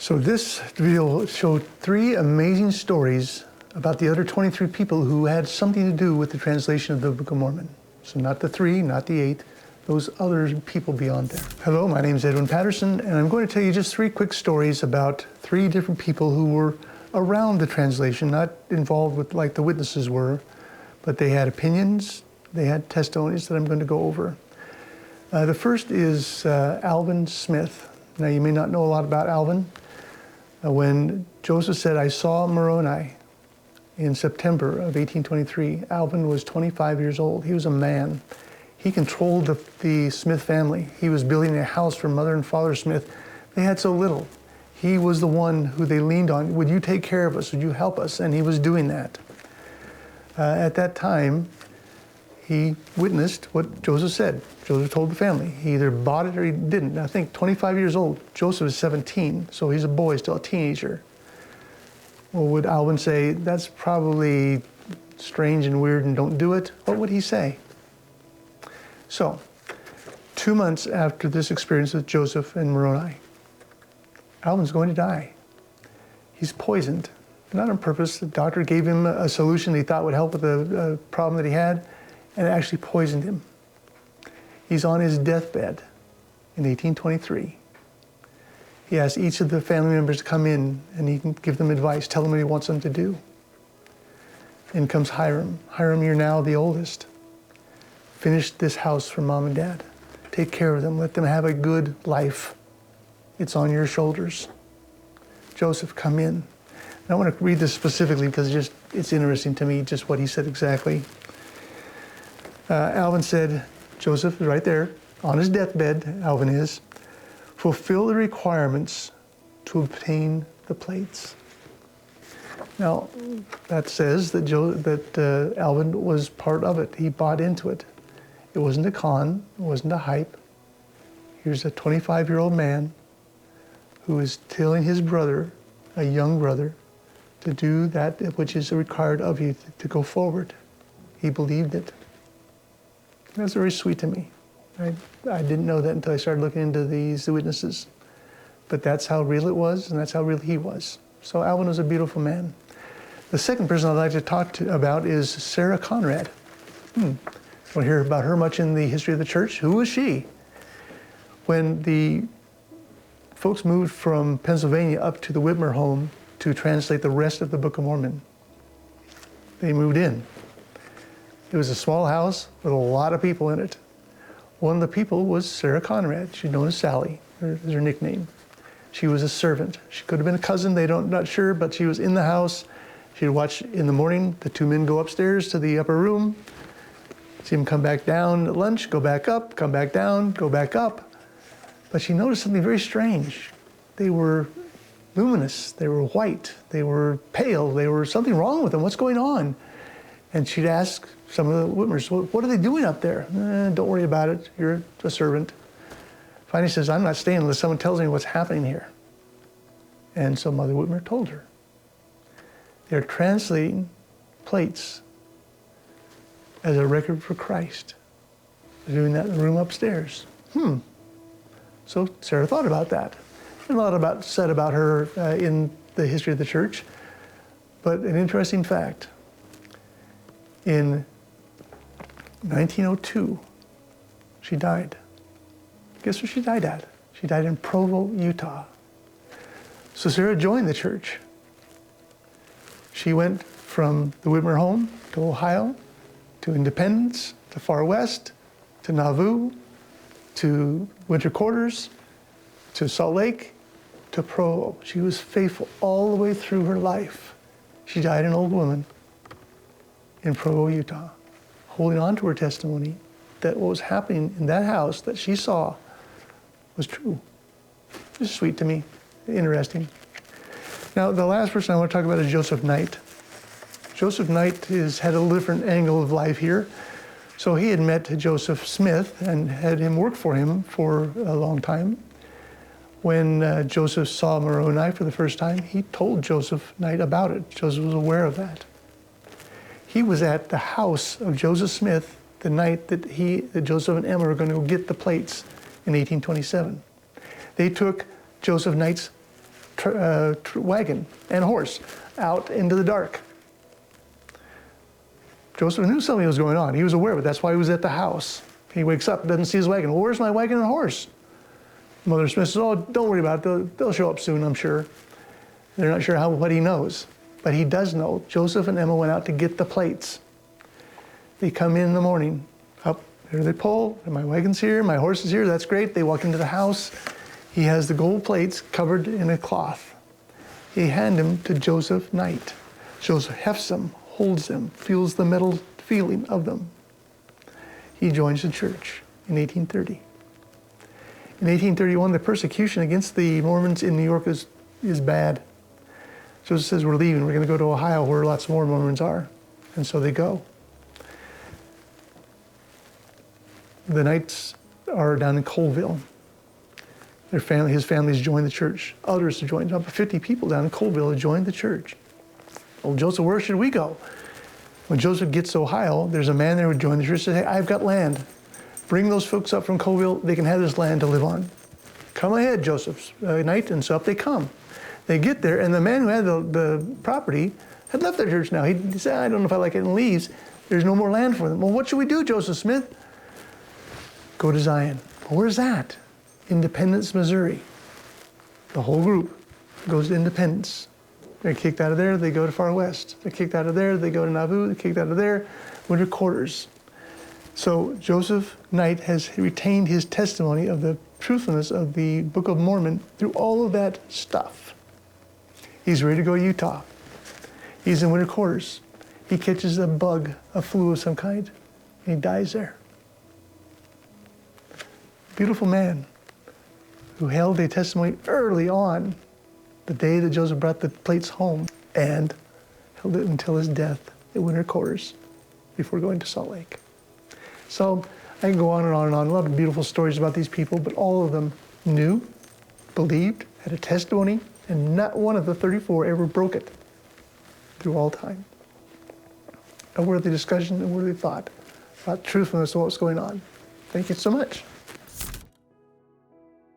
So this video will show 3 amazing stories about the other 23 people who had something to do with the translation of the Book of Mormon. So not the 3, not the 8, those other people beyond there. Hello, my name is Edwin Patterson, and I'm going to tell you just 3 quick stories about 3 different people who were around the translation, not involved with like the witnesses were, but they had opinions, they had testimonies that I'm going to go over. The first is Alvin Smith. Now you may not know a lot about Alvin. When Joseph said, "I saw Moroni," in September of 1823, Alvin was 25 years old. He was a man. He controlled the Smith family. He was building a house for Mother and Father Smith. They had so little. He was the one who they leaned on. Would you take care of us? Would you help us? And he was doing that. At that time, he witnessed what Joseph said. Joseph told the family. He either bought it or he didn't. I think 25 years old. Joseph is 17, so he's a boy, still a teenager. Well, would Alvin say, "That's probably strange and weird and don't do it"? What would he say? So, 2 months after this experience with Joseph and Moroni, Alvin's going to die. He's poisoned, not on purpose. The doctor gave him a solution he thought would help with the problem that he had, and it actually poisoned him. He's on his deathbed in 1823. He asks each of the family members to come in and he can give them advice, tell them what he wants them to do. In comes Hiram. Hiram, you're now the oldest. Finish this house for Mom and Dad. Take care of them. Let them have a good life. It's on your shoulders. Joseph, come in. And I want to read this specifically because it's interesting to me just what he said exactly. Alvin said, Joseph is right there, on his deathbed, Alvin is, fulfill the requirements to obtain the plates. Now, that says that Alvin was part of it. He bought into it. It wasn't a con, it wasn't a hype. Here's a 25-year-old man who is telling his brother, a young brother, to do that which is required of you to go forward. He believed it. That's very sweet to me. I didn't know that until I started looking into the witnesses. But that's how real it was, and that's how real he was. So Alvin was a beautiful man. The second person I'd like to talk about is Sarah Conrad. Don't hear about her much in the history of the church. Who was she? When the folks moved from Pennsylvania up to the Whitmer home to translate the rest of the Book of Mormon, they moved in. It was a small house with a lot of people in it. One of the people was Sarah Conrad. She's known as Sally, is her nickname. She was a servant. She could have been a cousin, not sure, but she was in the house. She'd watch in the morning the 2 men go upstairs to the upper room, see them come back down at lunch, go back up, come back down, go back up. But she noticed something very strange. They were luminous, they were white, they were pale, there was something wrong with them. What's going on? And she'd ask some of the Whitmers, what are they doing up there? Don't worry about it, you're a servant. Finally says, I'm not staying unless someone tells me what's happening here. And so Mother Whitmer told her. They're translating plates as a record for Christ. They're doing that in the room upstairs. So Sarah thought about that. And a lot said about her in the history of the church. But an interesting fact, in 1902, she died. Guess where she died at? She died in Provo, Utah. So Sarah joined the church. She went from the Whitmer home to Ohio, to Independence, to Far West, to Nauvoo, to Winter Quarters, to Salt Lake, to Provo. She was faithful all the way through her life. She died an old woman in Provo, Utah, holding on to her testimony that what was happening in that house that she saw was true. It's sweet to me, interesting. Now, the last person I want to talk about is Joseph Knight. Joseph Knight has had a different angle of life here. So he had met Joseph Smith and had him work for him for a long time. When Joseph saw Moroni for the first time, he told Joseph Knight about it. Joseph was aware of that. He was at the house of Joseph Smith the night that Joseph and Emma were going to go get the plates in 1827. They took Joseph Knight's wagon and horse out into the dark. Joseph knew something was going on. He was aware of it. That's why he was at the house. He wakes up, doesn't see his wagon. Well, where's my wagon and horse? Mother Smith says, oh, don't worry about it. They'll show up soon, I'm sure. They're not sure what he knows. But he does know. Joseph and Emma went out to get the plates. They come in the morning. Up, here they pull. My wagon's here, my horse is here. That's great. They walk into the house. He has the gold plates covered in a cloth. He hands them to Joseph Knight. Joseph hefts them, holds them, feels the metal feeling of them. He joins the church in 1830. In 1831, the persecution against the Mormons in New York is bad. Joseph says, we're leaving. We're going to go to Ohio where lots more Mormons are. And so they go. The Knights are down in Colville. His family's joined the church. Others have joined. Up to 50 people down in Colville have joined the church. Well, Joseph, where should we go? When Joseph gets to Ohio, there's a man there who joined the church and says, hey, I've got land. Bring those folks up from Colville. They can have this land to live on. Come ahead, Joseph Knight. And so up they come. They get there, and the man who had the property had left their church now. He said, I don't know if I like it, and leaves. There's no more land for them. Well, what should we do, Joseph Smith? Go to Zion. Well, where's that? Independence, Missouri. The whole group goes to Independence. They're kicked out of there, they go to Far West. They're kicked out of there, they go to Nauvoo. They're kicked out of there, winter quarters. So Joseph Knight has retained his testimony of the truthfulness of the Book of Mormon through all of that stuff. He's ready to go to Utah. He's in winter quarters. He catches a bug, a flu of some kind, and he dies there. Beautiful man who held a testimony early on, the day that Joseph brought the plates home, and held it until his death at winter quarters before going to Salt Lake. So I can go on and on and on. A lot of beautiful stories about these people, but all of them knew, believed, had a testimony, and not one of the 34 ever broke it through all time. A worthy discussion, a worthy thought about truthfulness of what's going on. Thank you so much.